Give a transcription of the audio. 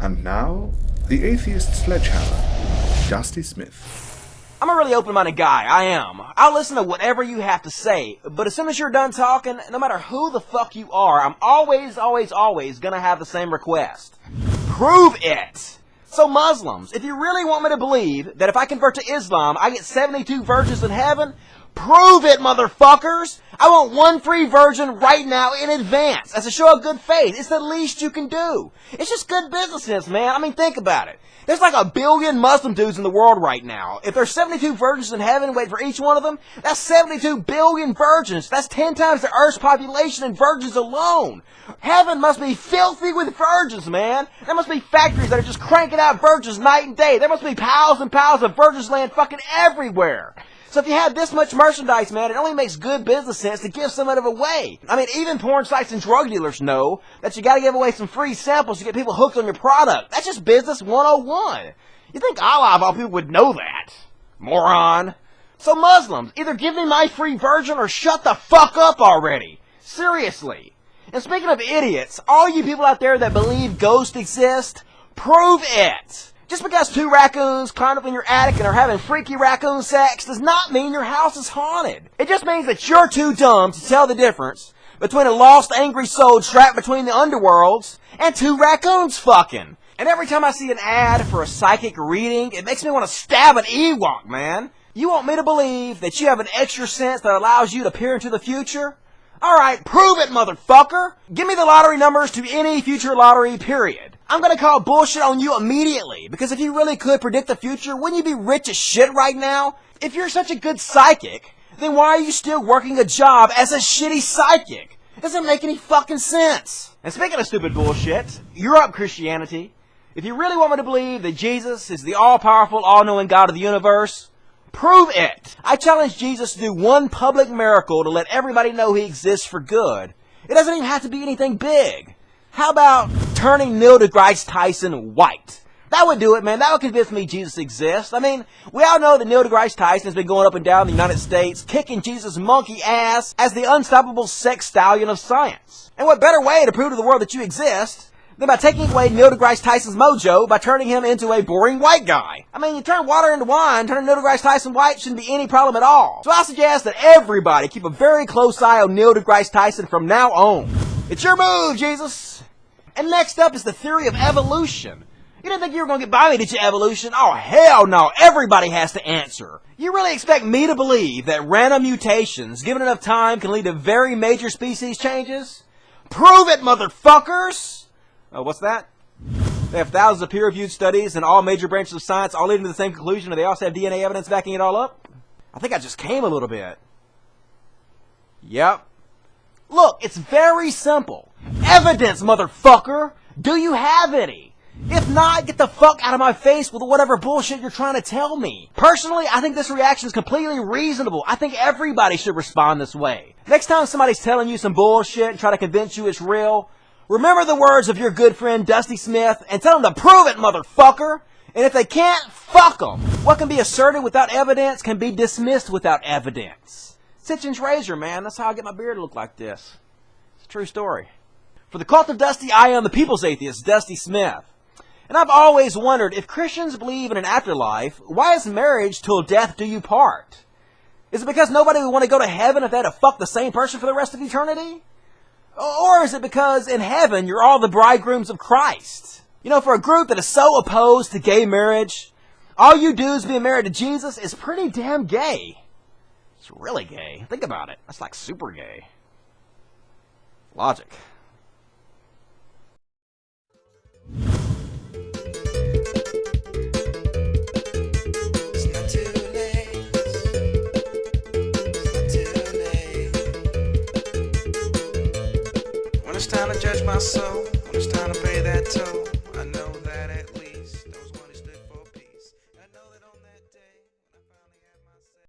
And now, the atheist sledgehammer, Dusty Smith. I'm a really open-minded guy, I am. I'll listen to whatever you have to say, but as soon as you're done talking, no matter who the fuck you are, I'm always gonna have the same request. Prove it! So Muslims, if you really want me to believe that if I convert to Islam, I get 72 virgins in heaven, prove it, motherfuckers! I want one free virgin right now in advance as a show of good faith. It's the least you can do. It's just good business sense, man. I mean, think about it. There's like 1 billion Muslim dudes in the world right now. If there's 72 virgins in heaven waiting for each one of them, that's 72 billion virgins. That's 10 times the Earth's population in virgins alone. Heaven must be filthy with virgins, man. There must be factories that are just cranking out virgins night and day. There must be piles and piles of virgins land fucking everywhere. So if you have this much merchandise, man, it only makes good business sense to give some of it away. I mean, even porn sites and drug dealers know that you gotta give away some free samples to get people hooked on your product. That's just business 101. You think Allah of all people would know that? Moron. So Muslims, either give me my free virgin or shut the fuck up already. Seriously. And speaking of idiots, all you people out there that believe ghosts exist, prove it. Just because 2 raccoons climbed up in your attic and are having freaky raccoon sex does not mean your house is haunted. It just means that you're too dumb to tell the difference between a lost angry soul trapped between the underworlds and 2 raccoons fucking. And every time I see an ad for a psychic reading, it makes me want to stab an Ewok, man. You want me to believe that you have an extra sense that allows you to peer into the future? Alright, prove it, motherfucker! Give me the lottery numbers to any future lottery, period. I'm gonna call bullshit on you immediately, because if you really could predict the future, wouldn't you be rich as shit right now? If you're such a good psychic, then why are you still working a job as a shitty psychic? It doesn't make any fucking sense. And speaking of stupid bullshit, Europe Christianity, if you really want me to believe that Jesus is the all-powerful, all-knowing God of the universe, prove it! I challenge Jesus to do one public miracle to let everybody know he exists for good. It doesn't even have to be anything big. How about turning Neil deGrasse Tyson white? That would do it, man. That would convince me Jesus exists. I mean, we all know that Neil deGrasse Tyson has been going up and down the United States, kicking Jesus' monkey ass as the unstoppable sex stallion of science. And what better way to prove to the world that you exist than by taking away Neil deGrasse Tyson's mojo by turning him into a boring white guy? I mean, you turn water into wine, turning Neil deGrasse Tyson white shouldn't be any problem at all. So I suggest that everybody keep a very close eye on Neil deGrasse Tyson from now on. It's your move, Jesus! And next up is the theory of evolution. You didn't think you were going to get by me, did you, evolution? Oh, hell no. Everybody has to answer. You really expect me to believe that random mutations, given enough time, can lead to very major species changes? Prove it, motherfuckers! Oh, what's that? They have thousands of peer-reviewed studies in all major branches of science, all leading to the same conclusion, and they also have DNA evidence backing it all up? I think I just came a little bit. Yep. Look, it's very simple. Evidence, motherfucker! Do you have any? If not, get the fuck out of my face with whatever bullshit you're trying to tell me. Personally, I think this reaction is completely reasonable. I think everybody should respond this way. Next time somebody's telling you some bullshit and try to convince you it's real, remember the words of your good friend Dusty Smith and tell them to prove it, motherfucker! And if they can't, fuck them! What can be asserted without evidence can be dismissed without evidence. 6-inch razor, man. That's how I get my beard to look like this. It's a true story. For the Cult of Dusty, I am the People's Atheist, Dusty Smith. And I've always wondered, if Christians believe in an afterlife, why is marriage till death do you part? Is it because nobody would want to go to heaven if they had to fuck the same person for the rest of eternity? Or is it because in heaven you're all the bridegrooms of Christ? You know, for a group that is so opposed to gay marriage, all you dudes being married to Jesus is pretty damn gay. It's really gay. Think about it. That's like super gay. Logic. When it's time to judge my soul, when it's time to pay that toll,